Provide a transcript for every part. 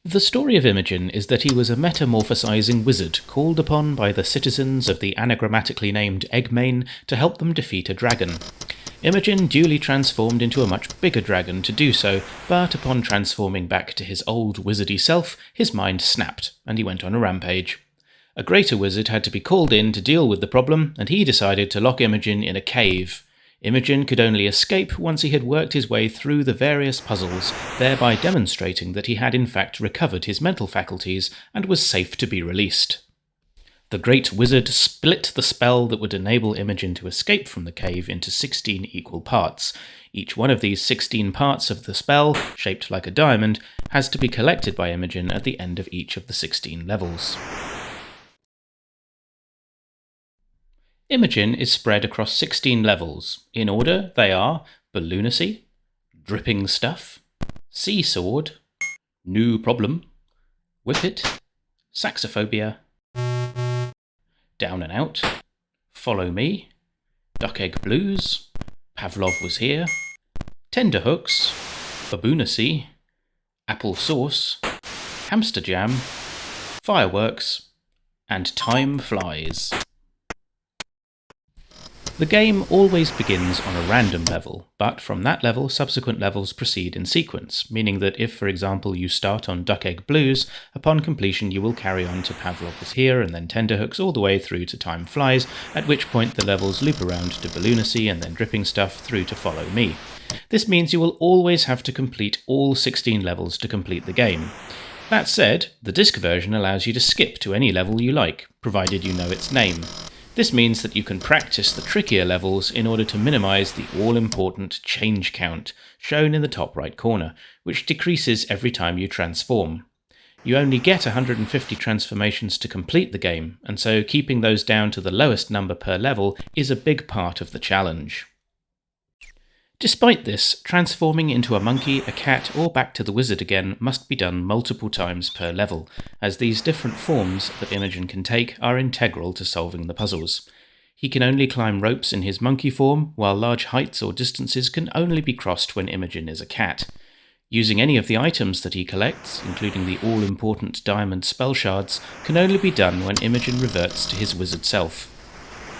The story of Imogen is that he was a metamorphosizing wizard called upon by the citizens of the anagrammatically named Eggmain to help them defeat a dragon. Imogen duly transformed into a much bigger dragon to do so, but upon transforming back to his old wizardy self, his mind snapped, and he went on a rampage. A greater wizard had to be called in to deal with the problem, and he decided to lock Imogen in a cave. Imogen could only escape once he had worked his way through the various puzzles, thereby demonstrating that he had in fact recovered his mental faculties and was safe to be released. The great wizard split the spell that would enable Imogen to escape from the cave into 16 equal parts. Each one of these 16 parts of the spell, shaped like a diamond, has to be collected by Imogen at the end of each of the 16 levels. Imogen is spread across 16 levels. In order, they are Balloonacy, Dripping Stuff, Sea Sword, Gnu Problem, Whippet, Saxophobia, Down and Out, Follow Me, Duck Egg Blues, Pavlov Was Here, Tenderhooks, Balloonacy, Apple Sauce, Hamster Jam, Fireworks, and Time Flies. The game always begins on a random level, but from that level subsequent levels proceed in sequence, meaning that if, for example, you start on Duck Egg Blues, upon completion you will carry on to Pavlov Was Here and then Tenderhooks all the way through to Time Flies, at which point the levels loop around to Balloonacy and then Dripping Stuff through to Follow Me. This means you will always have to complete all 16 levels to complete the game. That said, the disc version allows you to skip to any level you like, provided you know its name. This means that you can practice the trickier levels in order to minimise the all-important change count, shown in the top right corner, which decreases every time you transform. You only get 150 transformations to complete the game, and so keeping those down to the lowest number per level is a big part of the challenge. Despite this, transforming into a monkey, a cat, or back to the wizard again must be done multiple times per level, as these different forms that Imogen can take are integral to solving the puzzles. He can only climb ropes in his monkey form, while large heights or distances can only be crossed when Imogen is a cat. Using any of the items that he collects, including the all-important diamond spell shards, can only be done when Imogen reverts to his wizard self.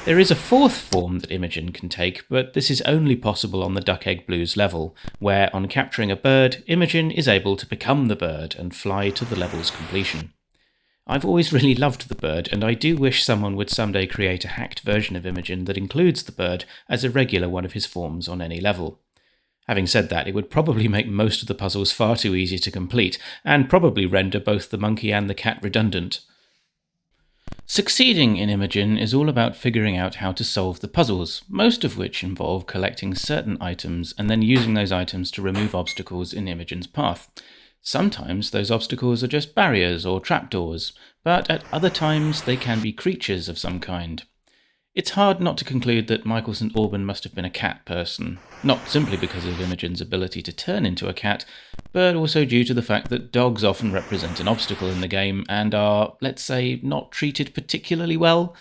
There is a fourth form that Imogen can take, but this is only possible on the Duck Egg Blues level, where on capturing a bird, Imogen is able to become the bird and fly to the level's completion. I've always really loved the bird, and I do wish someone would someday create a hacked version of Imogen that includes the bird as a regular one of his forms on any level. Having said that, it would probably make most of the puzzles far too easy to complete, and probably render both the monkey and the cat redundant. Succeeding in Imogen is all about figuring out how to solve the puzzles, most of which involve collecting certain items and then using those items to remove obstacles in Imogen's path. Sometimes those obstacles are just barriers or trapdoors, but at other times they can be creatures of some kind. It's hard not to conclude that Michael St. Aubyn must have been a cat person, not simply because of Imogen's ability to turn into a cat, but also due to the fact that dogs often represent an obstacle in the game and are, let's say, not treated particularly well.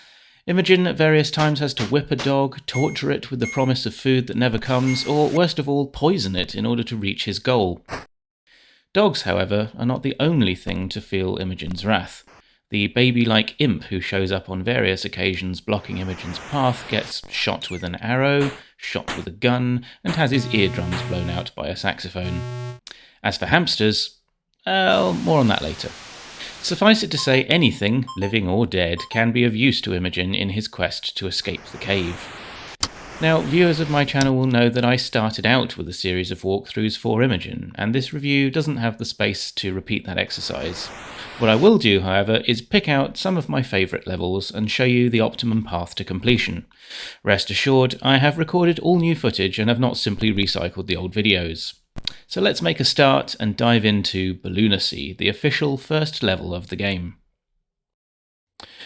Imogen at various times has to whip a dog, torture it with the promise of food that never comes, or worst of all, poison it in order to reach his goal. Dogs, however, are not the only thing to feel Imogen's wrath. The baby-like imp who shows up on various occasions blocking Imogen's path gets shot with an arrow, shot with a gun, and has his eardrums blown out by a saxophone. As for hamsters, well, more on that later. Suffice it to say, anything, living or dead, can be of use to Imogen in his quest to escape the cave. Now, viewers of my channel will know that I started out with a series of walkthroughs for Imogen, and this review doesn't have the space to repeat that exercise. What I will do, however, is pick out some of my favourite levels and show you the optimum path to completion. Rest assured, I have recorded all new footage and have not simply recycled the old videos. So let's make a start and dive into Balloonacy, the official first level of the game.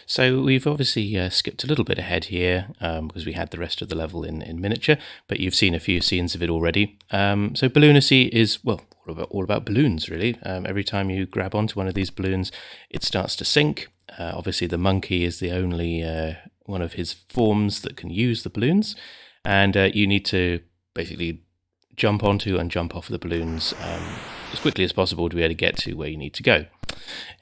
So we've obviously skipped a little bit ahead here because we had the rest of the level in miniature, but you've seen a few scenes of it already. So Balloonacy is, well, all about balloons, really. Every time you grab onto one of these balloons, it starts to sink. Obviously, the monkey is the only one of his forms that can use the balloons, and you need to basically jump onto and jump off the balloons as quickly as possible to be able to get to where you need to go.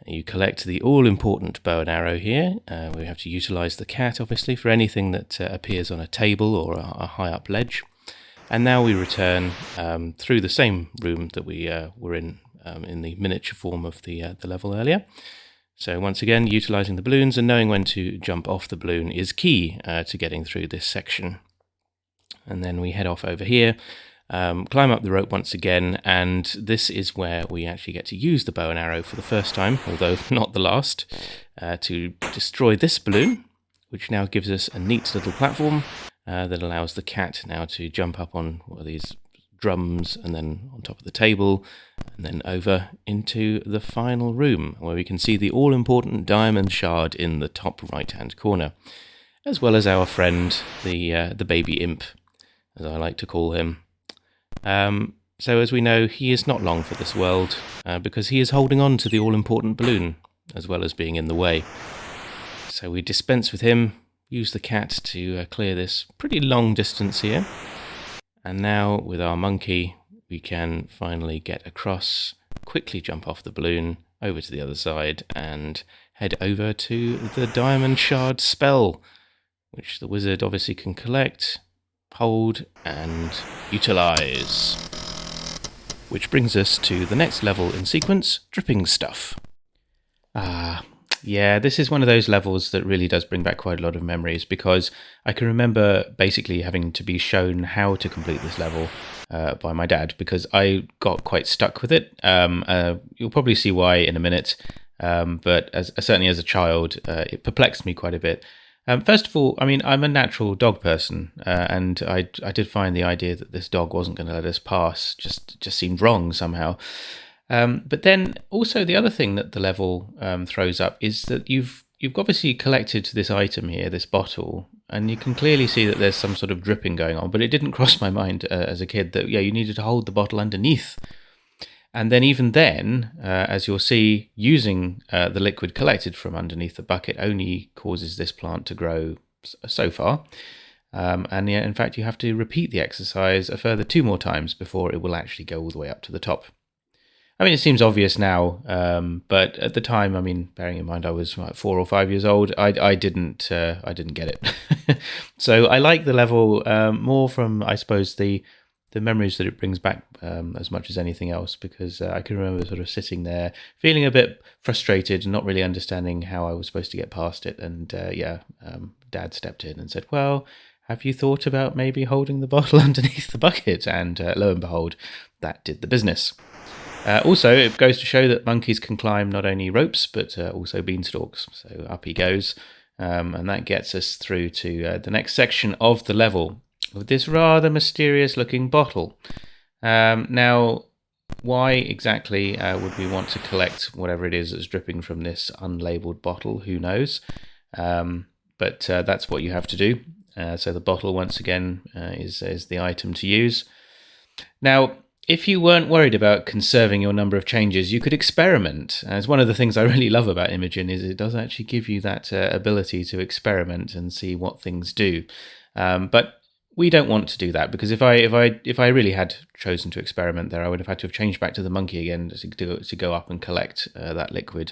You collect the all-important bow and arrow here. We have to utilise the cat, obviously, for anything that appears on a table or a high-up ledge. And now we return through the same room that we were in the miniature form of the level earlier. So once again, utilising the balloons and knowing when to jump off the balloon is key to getting through this section. And then we head off over here. Climb up the rope once again, and this is where we actually get to use the bow and arrow for the first time, although not the last, to destroy this balloon, which now gives us a neat little platform that allows the cat now to jump up on one of these drums and then on top of the table, and then over into the final room, where we can see the all-important diamond shard in the top right-hand corner, as well as our friend, the baby imp, as I like to call him. So as we know, he is not long for this world, because he is holding on to the all-important balloon, as well as being in the way. So we dispense with him, use the cat to clear this pretty long distance here. And now, with our monkey, we can finally get across, quickly jump off the balloon, over to the other side, and head over to the diamond shard spell, which the wizard obviously can collect, hold, and utilise. Which brings us to the next level in sequence, Dripping Stuff. Yeah, this is one of those levels that really does bring back quite a lot of memories, because I can remember basically having to be shown how to complete this level by my dad, because I got quite stuck with it. You'll probably see why in a minute, but certainly as a child, it perplexed me quite a bit. First of all, I mean, I'm a natural dog person, and I did find the idea that this dog wasn't going to let us pass just seemed wrong somehow. But then also the other thing that the level throws up is that you've obviously collected this item here, this bottle, and you can clearly see that there's some sort of dripping going on, but it didn't cross my mind as a kid that, yeah, you needed to hold the bottle underneath. And then even then, as you'll see, using the liquid collected from underneath the bucket only causes this plant to grow so far. And yeah, in fact, you have to repeat the exercise a further 2 more times before it will actually go all the way up to the top. I mean, it seems obvious now, but at the time, I mean, bearing in mind I was 4 or 5 years old, I didn't get it. So I like the level more from, I suppose, the memories that it brings back as much as anything else, because I can remember sort of sitting there feeling a bit frustrated and not really understanding how I was supposed to get past it. And Dad stepped in and said, well, have you thought about maybe holding the bottle underneath the bucket? And lo and behold, that did the business. Also, it goes to show that monkeys can climb not only ropes, but also beanstalks. So up he goes, and that gets us through to the next section of the level, with this rather mysterious looking bottle. Now, why exactly would we want to collect whatever it is that's dripping from this unlabeled bottle? Who knows? But that's what you have to do. So the bottle, once again, is the item to use. Now, if you weren't worried about conserving your number of changes, you could experiment. As one of the things I really love about Imogen is it does actually give you that ability to experiment and see what things do. But we don't want to do that, because if I really had chosen to experiment there, I would have had to have changed back to the monkey again to go up and collect that liquid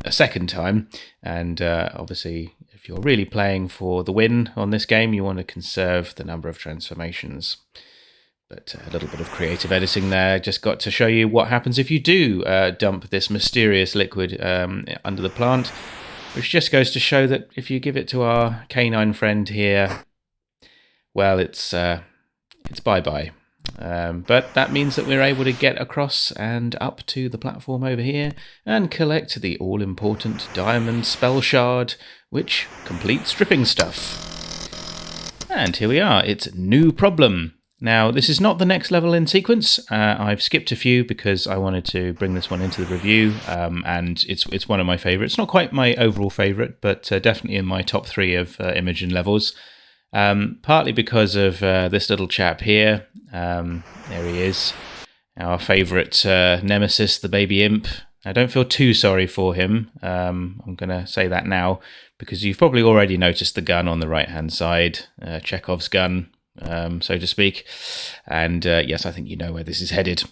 a second time. And obviously, if you're really playing for the win on this game, you want to conserve the number of transformations. But a little bit of creative editing there. Just got to show you what happens if you do dump this mysterious liquid under the plant, which just goes to show that if you give it to our canine friend here, well, it's bye-bye. But that means that we're able to get across and up to the platform over here and collect the all-important diamond spell shard, which completes Dripping Stuff. And here we are. It's Gnu Problem. Now, this is not the next level in sequence. I've skipped a few because I wanted to bring this one into the review, and it's one of my favourites. Not quite my overall favourite, but definitely in my top 3 of Imogen levels. Partly because of this little chap here. There he is, our favourite nemesis, the baby imp. I don't feel too sorry for him. I'm going to say that now, because you've probably already noticed the gun on the right-hand side, Chekhov's gun, so to speak. And yes, I think you know where this is headed.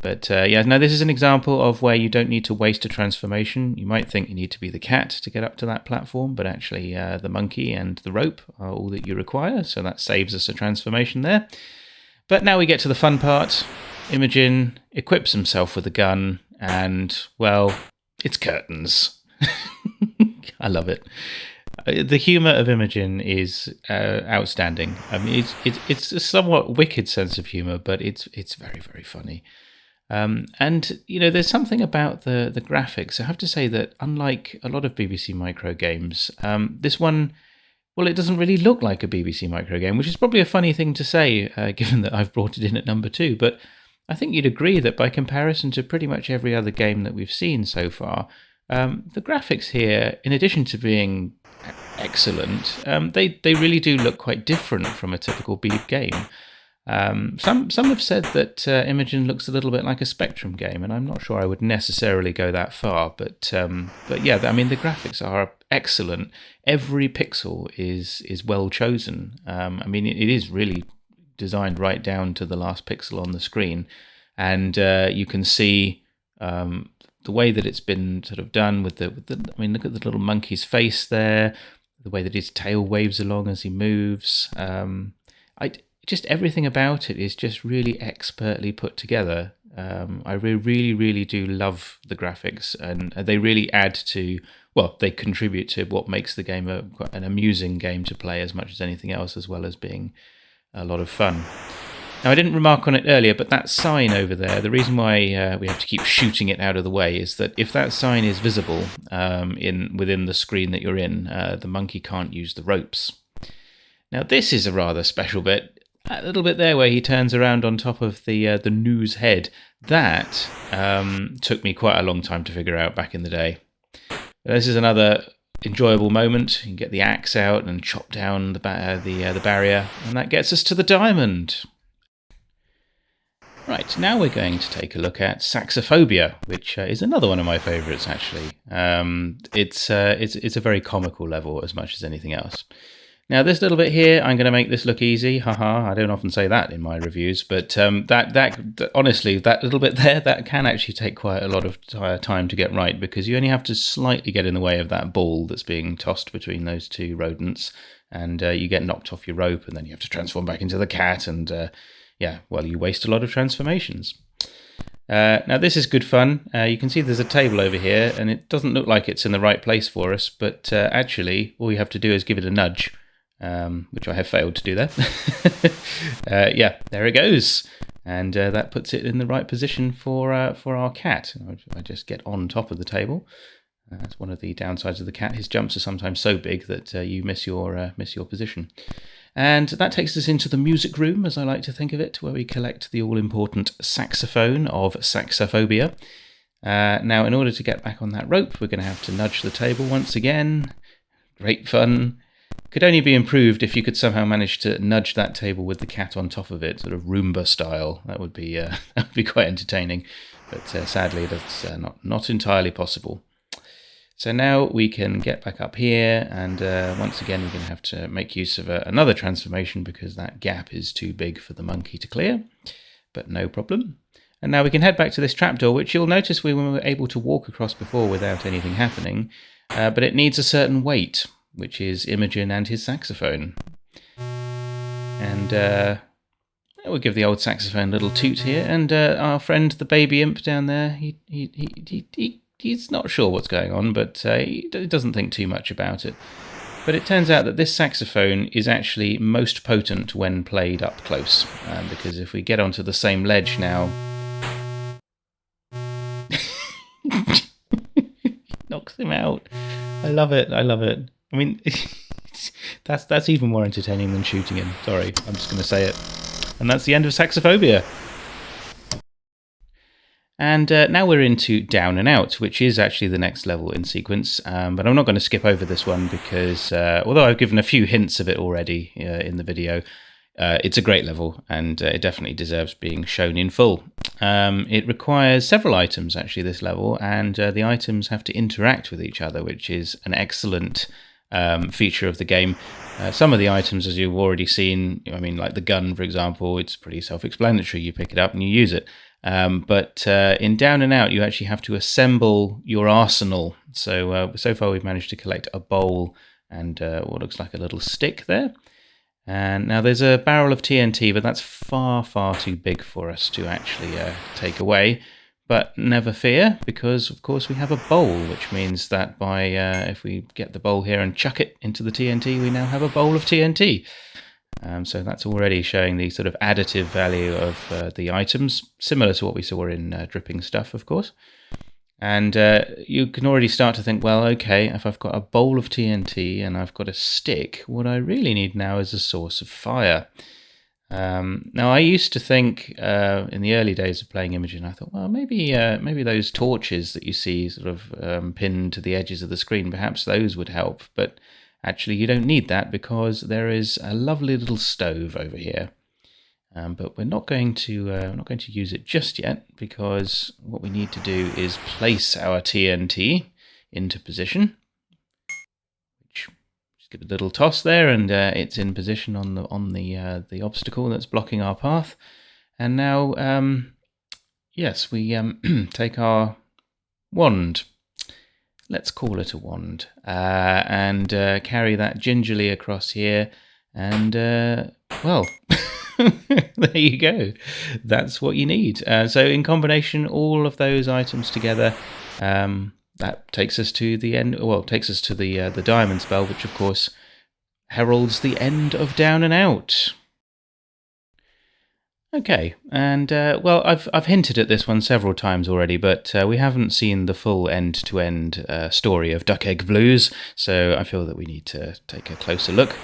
But yeah, now this is an example of where you don't need to waste a transformation. You might think you need to be the cat to get up to that platform, but actually the monkey and the rope are all that you require, so that saves us a transformation there. But now we get to the fun part. Imogen equips himself with a gun, and, well, it's curtains. I love it. The humour of Imogen is outstanding. I mean, it's a somewhat wicked sense of humour, but it's very, very funny. And, you know, there's something about the graphics. I have to say that unlike a lot of BBC Micro games, this one, well, it doesn't really look like a BBC Micro game, which is probably a funny thing to say, given that I've brought it in at number 2. But I think you'd agree that by comparison to pretty much every other game that we've seen so far, the graphics here, in addition to being excellent, they really do look quite different from a typical Beeb game. Some have said that Imogen looks a little bit like a Spectrum game, and I'm not sure I would necessarily go that far. But yeah, I mean, the graphics are excellent. Every pixel is well chosen. I mean, it is really designed right down to the last pixel on the screen, and you can see the way that it's been sort of done with the. I mean, look at the little monkey's face there, the way that his tail waves along as he moves. Just everything about it is just really expertly put together. I really do love the graphics, and they really add to, well, they contribute to what makes the game an amusing game to play as much as anything else, as well as being a lot of fun. Now, I didn't remark on it earlier, but that sign over there, the reason why we have to keep shooting it out of the way is that if that sign is visible within the screen that you're in, the monkey can't use the ropes. Now, this is a rather special bit. That little bit there where he turns around on top of the Gnu's head, that took me quite a long time to figure out back in the day. This is another enjoyable moment. You can get the axe out and chop down the barrier, and that gets us to the diamond. Right, now we're going to take a look at Saxophobia, which is another one of my favourites, actually. It's a very comical level as much as anything else. Now, this little bit here, I'm going to make this look easy. Haha, I don't often say that in my reviews, but that honestly, that little bit there, that can actually take quite a lot of time to get right, because you only have to slightly get in the way of that ball that's being tossed between those two rodents, and you get knocked off your rope, and then you have to transform back into the cat, and yeah, well, you waste a lot of transformations. Now, this is good fun. You can see there's a table over here, and it doesn't look like it's in the right place for us, but actually, all you have to do is give it a nudge. Which I have failed to do there. Yeah, there it goes. And that puts it in the right position for our cat. I just get on top of the table. That's one of the downsides of the cat. His jumps are sometimes so big that you miss your position. And that takes us into the music room, as I like to think of it, where we collect the all-important saxophone of Saxophobia. Now, in order to get back on that rope, we're going to have to nudge the table once again. Great fun. Could only be improved if you could somehow manage to nudge that table with the cat on top of it, sort of Roomba style. That would be quite entertaining, but sadly that's not entirely possible. So now we can get back up here, and once again we're going to have to make use of another transformation because that gap is too big for the monkey to clear, but no problem. And now we can head back to this trapdoor, which you'll notice we were able to walk across before without anything happening, but it needs a certain weight, which is Imogen and his saxophone. And we'll give the old saxophone a little toot here, and our friend the baby imp down there, he's not sure what's going on, but he doesn't think too much about it. But it turns out that this saxophone is actually most potent when played up close, because if we get onto the same ledge now... knocks him out. I love it. I mean, that's even more entertaining than shooting him. Sorry, I'm just going to say it. And that's the end of Saxophobia. And now we're into Down and Out, which is actually the next level in sequence. But I'm not going to skip over this one because, although I've given a few hints of it already in the video, it's a great level and it definitely deserves being shown in full. It requires several items, actually, this level, and the items have to interact with each other, which is an excellent feature of the game. Some of the items, as you've already seen, I mean, like the gun, for example, it's pretty self-explanatory. You pick it up and you use it. But in Down and Out, you actually have to assemble your arsenal. So far we've managed to collect a bowl and what looks like a little stick there. And now there's a barrel of TNT, but that's far, far too big for us to actually take away. But never fear, because of course we have a bowl, which means that if we get the bowl here and chuck it into the TNT, we now have a bowl of TNT. So that's already showing the sort of additive value of the items, similar to what we saw in dripping stuff, of course. And you can already start to think, well, okay, if I've got a bowl of TNT and I've got a stick, what I really need now is a source of fire. Now, I used to think in the early days of playing Imogen, I thought, well, maybe those torches that you see sort of pinned to the edges of the screen, perhaps those would help. But actually, you don't need that because there is a lovely little stove over here. But we're not going to use it just yet, because what we need to do is place our TNT into position. Just give it a little toss there, and it's in position on the obstacle that's blocking our path. And now, yes, we take our wand. Let's call it a wand, and carry that gingerly across here, and well. There you go. That's what you need. So in combination, all of those items together, that takes us to the end. Well, takes us to the diamond spell, which of course heralds the end of Down and Out. Okay, and well, I've hinted at this one several times already, but we haven't seen the full end-to-end story of Duck Egg Blues, so I feel that we need to take a closer look.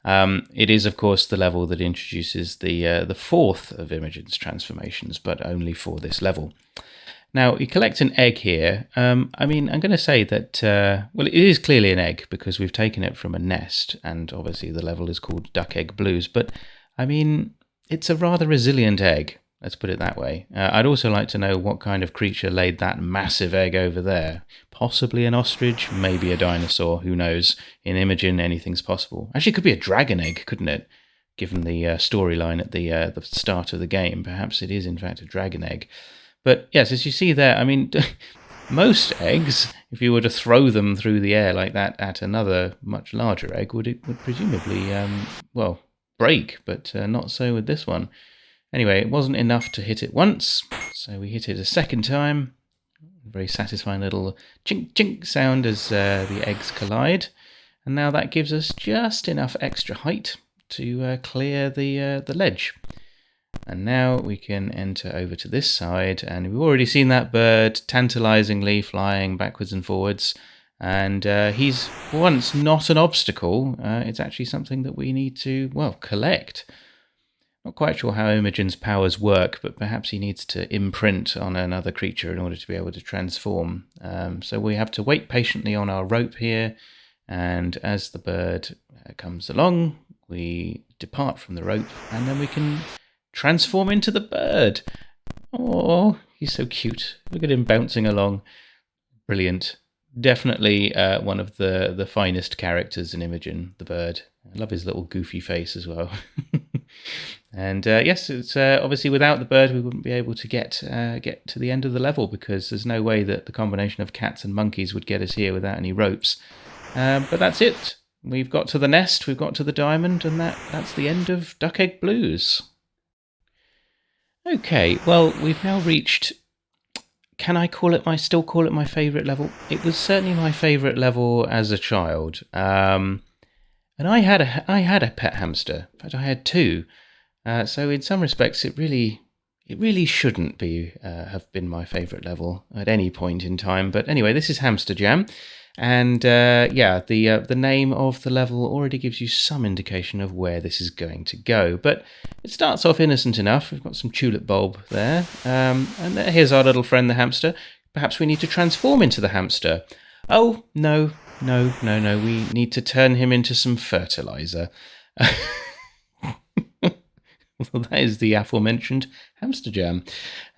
It is, of course, the level that introduces the fourth of Imogen's transformations, but only for this level. Now, you collect an egg here. I mean, I'm going to say that, well, it is clearly an egg because we've taken it from a nest, and obviously the level is called Duck Egg Blues, but, I mean, it's a rather resilient egg. Let's put it that way. I'd also like to know what kind of creature laid that massive egg over there. Possibly an ostrich, maybe a dinosaur, who knows. In Imogen, anything's possible. Actually, it could be a dragon egg, couldn't it? Given the storyline at the start of the game, perhaps it is in fact a dragon egg. But yes, as you see there, I mean, most eggs, if you were to throw them through the air like that at another much larger egg, would presumably, well, break, but not so with this one. Anyway, it wasn't enough to hit it once, so we hit it a second time. Very satisfying little chink chink sound as the eggs collide. And now that gives us just enough extra height to clear the ledge. And now we can enter over to this side, and we've already seen that bird tantalizingly flying backwards and forwards. And he's, for once, not an obstacle. It's actually something that we need to, well, collect. Not quite sure how Imogen's powers work, but perhaps he needs to imprint on another creature in order to be able to transform. So we have to wait patiently on our rope here, and as the bird comes along, we depart from the rope, and then we can transform into the bird. Oh, he's so cute. Look at him bouncing along. Brilliant. Definitely one of the finest characters in Imogen, the bird. I love his little goofy face as well. And yes, it's obviously without the bird we wouldn't be able to get to the end of the level, because there's no way that the combination of cats and monkeys would get us here without any ropes. But that's it. We've got to the nest, we've got to the diamond, and that's the end of Duck Egg Blues. Okay, well, we've now reached... Can I still call it my favourite level? It was certainly my favourite level as a child. And I had a pet hamster. In fact, I had two. So in some respects, it really shouldn't have been my favourite level at any point in time. But anyway, this is Hamster Jam. And yeah, the name of the level already gives you some indication of where this is going to go. But it starts off innocent enough. We've got some tulip bulb there. And here's our little friend, the hamster. Perhaps we need to transform into the hamster. Oh, no. We need to turn him into some fertilizer. Well, that is the aforementioned Hamster Jam.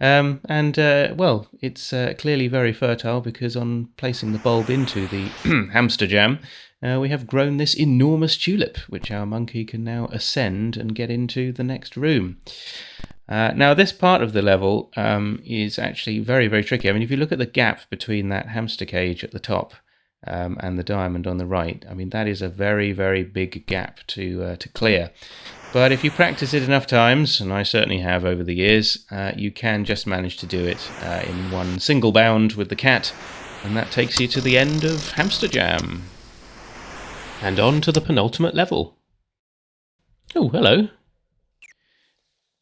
Well, it's clearly very fertile, because on placing the bulb into the Hamster Jam, we have grown this enormous tulip, which our monkey can now ascend and get into the next room. Now, this part of the level is actually very, very tricky. I mean, if you look at the gap between that hamster cage at the top and the diamond on the right, I mean, that is a very, very big gap to clear. But if you practice it enough times, and I certainly have over the years, you can just manage to do it in one single bound with the cat, and that takes you to the end of Hamster Jam. And on to the penultimate level. Oh, hello.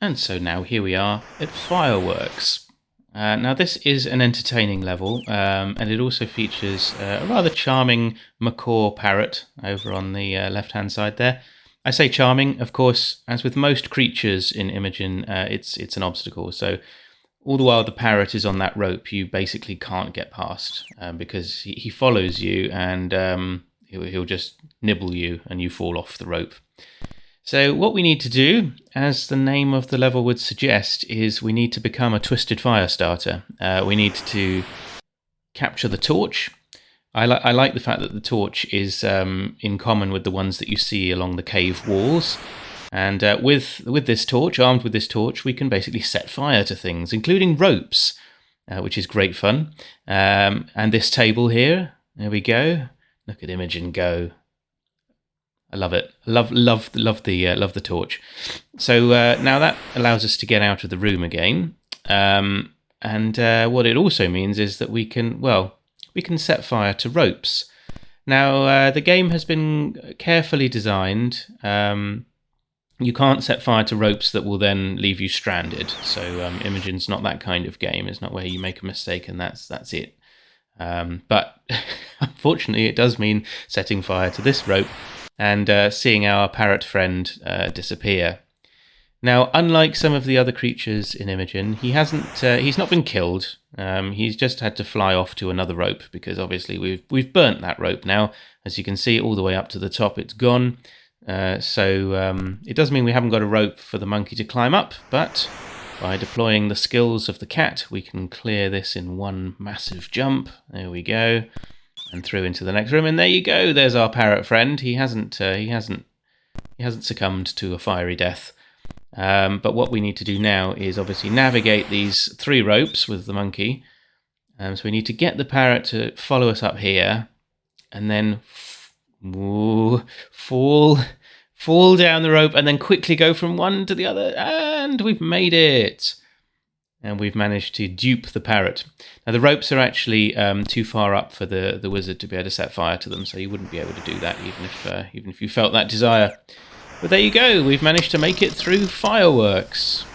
And so now here we are at Fireworks. Now this is an entertaining level, and it also features a rather charming macaw parrot over on the left-hand side there. I say charming, of course, as with most creatures in Imogen, it's an obstacle. So all the while the parrot is on that rope, you basically can't get past because he follows you and he'll just nibble you and you fall off the rope. So what we need to do, as the name of the level would suggest, is we need to become a twisted fire starter. We need to capture the torch. I like the fact that the torch is in common with the ones that you see along the cave walls. And with this torch, armed with this torch, we can basically set fire to things, including ropes, which is great fun. And this table here, there we go. Look at Imogen go. I love it. Love the torch. So now that allows us to get out of the room again. And what it also means is that we can set fire to ropes. Now the game has been carefully designed. You can't set fire to ropes that will then leave you stranded. So Imogen's not that kind of game. It's not where you make a mistake and that's it. But unfortunately, it does mean setting fire to this rope and seeing our parrot friend disappear. Now, unlike some of the other creatures in Imogen, he's not been killed. He's just had to fly off to another rope because obviously we've burnt that rope now. As you can see, all the way up to the top, it's gone. So it does mean we haven't got a rope for the monkey to climb up, but by deploying the skills of the cat, we can clear this in one massive jump. There we go. And through into the next room, and there you go. There's our parrot friend. He hasn't succumbed to a fiery death. But what we need to do now is obviously navigate these 3 ropes with the monkey. So we need to get the parrot to follow us up here, and then fall down the rope, and then quickly go from one to the other. And we've made it. And we've managed to dupe the parrot. Now the ropes are actually too far up for the wizard to be able to set fire to them, so you wouldn't be able to do that even if you felt that desire. But there you go, we've managed to make it through Fireworks.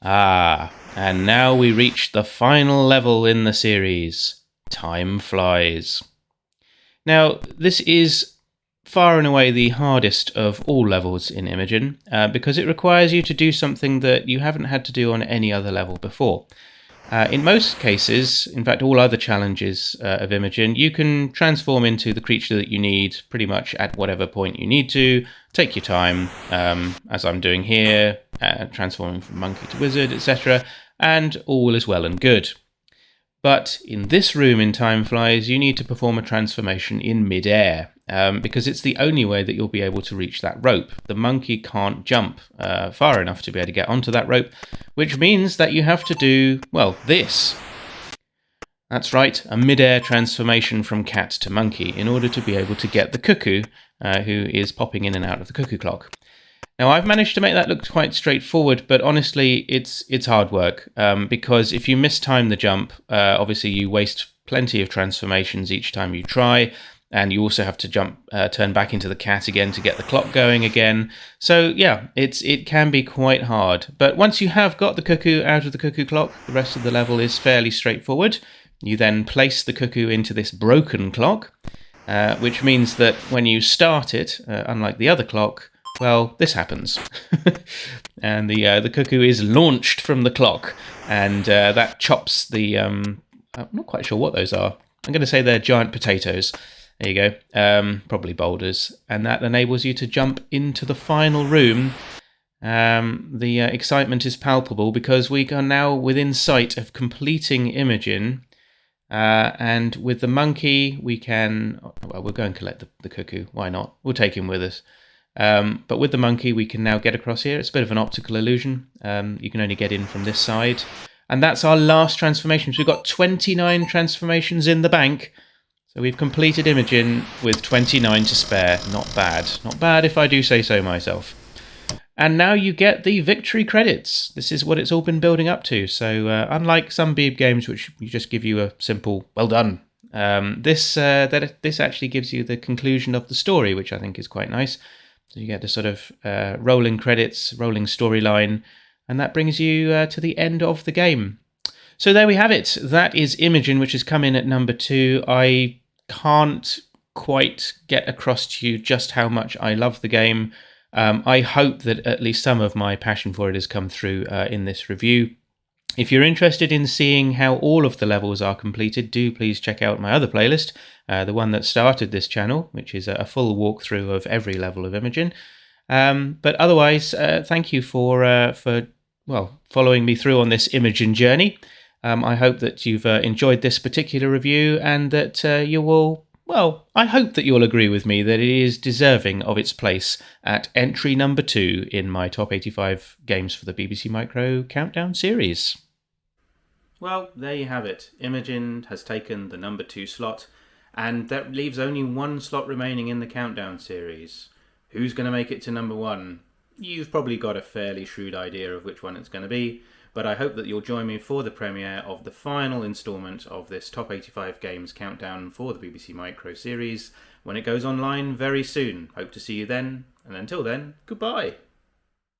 And now we reach the final level in the series, Time Flies. Now this is far and away the hardest of all levels in Imogen, because it requires you to do something that you haven't had to do on any other level before. In most cases, in fact all other challenges of Imogen, you can transform into the creature that you need pretty much at whatever point you need to. Take your time, as I'm doing here, transforming from monkey to wizard, etc., and all is well and good. But in this room in Time Flies, you need to perform a transformation in mid-air, because it's the only way that you'll be able to reach that rope. The monkey can't jump far enough to be able to get onto that rope, which means that you have to do, well, this. That's right, a mid-air transformation from cat to monkey in order to be able to get the cuckoo, who is popping in and out of the cuckoo clock. Now, I've managed to make that look quite straightforward, but honestly, it's hard work, because if you mistime the jump, obviously you waste plenty of transformations each time you try, and you also have to turn back into the cat again to get the clock going again. So yeah, it can be quite hard. But once you have got the cuckoo out of the cuckoo clock, the rest of the level is fairly straightforward. You then place the cuckoo into this broken clock, which means that when you start it, unlike the other clock, well, this happens. And the cuckoo is launched from the clock, and that chops the... I'm not quite sure what those are. I'm going to say they're giant potatoes. There you go. Probably boulders. And that enables you to jump into the final room. The excitement is palpable because we are now within sight of completing Imogen. And with the monkey, we can... Well, we'll go and collect the cuckoo. Why not? We'll take him with us. But with the monkey, we can now get across here. It's a bit of an optical illusion. You can only get in from this side. And that's our last transformation. So we've got 29 transformations in the bank. So we've completed Imogen with 29 to spare. Not bad. Not bad if I do say so myself. And now you get the victory credits. This is what it's all been building up to. So unlike some Beeb games, which you just give you a simple "well done," this actually gives you the conclusion of the story, which I think is quite nice. So you get the sort of rolling credits, rolling storyline, and that brings you to the end of the game. So there we have it. That is Imogen, which has come in at number 2. I can't quite get across to you just how much I love the game. I hope that at least some of my passion for it has come through in this review. If you're interested in seeing how all of the levels are completed, do please check out my other playlist, the one that started this channel, which is a full walkthrough of every level of Imogen. But otherwise, thank you for following me through on this Imogen journey. I hope that you've enjoyed this particular review and that you will, I hope that you'll agree with me that it is deserving of its place at entry number 2 in my top 85 games for the BBC Micro Countdown series. Well, there you have it. Imogen has taken the number 2 slot, and that leaves only one slot remaining in the Countdown series. Who's going to make it to number 1? You've probably got a fairly shrewd idea of which one it's going to be, but I hope that you'll join me for the premiere of the final instalment of this Top 85 Games Countdown for the BBC Micro series when it goes online very soon. Hope to see you then, and until then, goodbye.